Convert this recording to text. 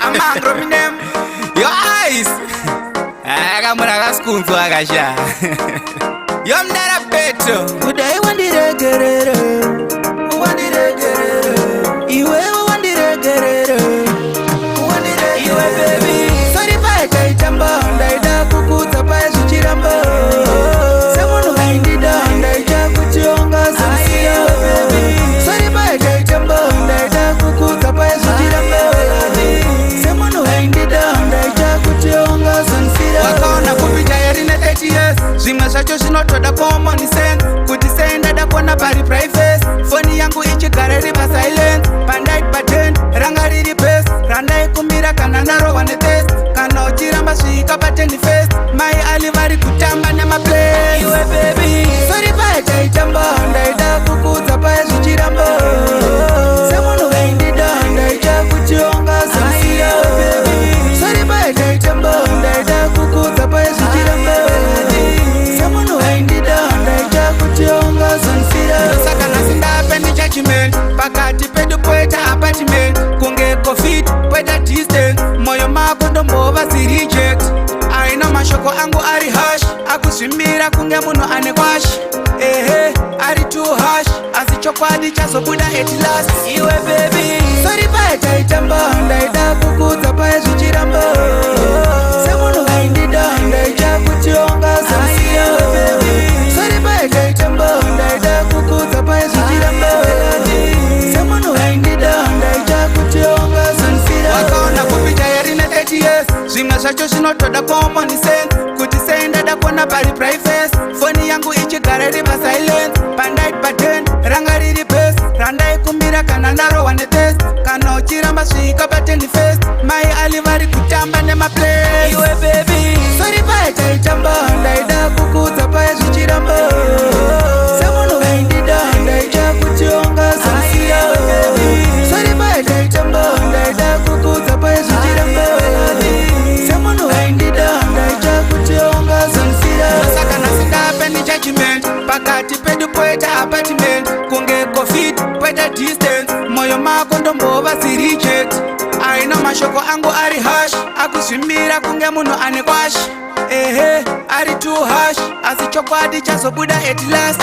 Amangro minem. Your eyes. Akamura kaskunzwa kasha. Yomdara peto. Kudai wandiregerere. Wandiregerere. Iwe wandiregerere. Wandiregerere. Iwe baby. Sorry pa kaitamba ndaida kukuza pa zvichiramba. Semunhu waindida ndaida kutionga sansiya baby. Sorry pa kaitamba ndaida kukuza pa zvichiramba. Semunhu waindida ndaida kutionga sansiya. Wakaona kupita yarine 30 years. Zvimwe zvacho zvinotoda common sense. Kuti sendada kuona pari private. Foni yangu ichigara iri pa silent. Pandai patent ranga riri best. Randai kumira kana narowa netest. Kana uchiramba svika patendi fest. Mai ali vari kutamba nemaplay. Iwe baby. Sorry pa kaitamba ndaida kukuza pa zvichiramba. Semunhu waindida ndaida kutionga sansiya baby. Sorry pa kaitamba ndaida kukuza pa zvichiramba. Semunhu waindida ndaida kutionga sansiya. Saka nhasi ndapendi judgment. Pakati pedu poita apartment. Kunge covid poita distance. Moyo mako ndombova si reject. Aina mashoko angu ari hash. Akuzvimira kunge munhu ane kwash. Ehe, ari too harsh. Asi chokwadi chazobuda at last. Iwe baby. Sorry pa kaitamba ndaida kukuza pa zvichiramba. Semunhu waindida ndaida kutionga sansiya baby. Sorry pa kaitamba ndaida kukuza pa zvichiramba. Semunhu waindida ndaida kutionga sansiya. Wakaona kupita yarine 30 years. Zvimwe zvacho zvinotoda common sense. Kuti sendada kuona pari private. Foni yangu ichigara iri pa silent. Pandai patent ranga riri best. Randai kumira kana narowa netest. Kana uchiramba svika patendi fest. Mai ali vari kutamba nemaplay. Iwe baby. Sorry pa kaitamba ndaida kukuza pa zvichiramba. Semunhu waindida ndaida kutionga sansiya baby. Sorry pa kaitamba ndaida kukuza pa zvichiramba. Semunhu waindida ndaida kutionga sansiya. Saka nhasi ndapendi judgment. Pakati pedu poita apartment. Kunge covid poita distance. Moyo mako ndombova si reject. Aina mashoko angu ari hash. Akuzvimira kunge munhu ane kwash. Ehe, ari too harsh. Asi chokwadi chazobuda at last.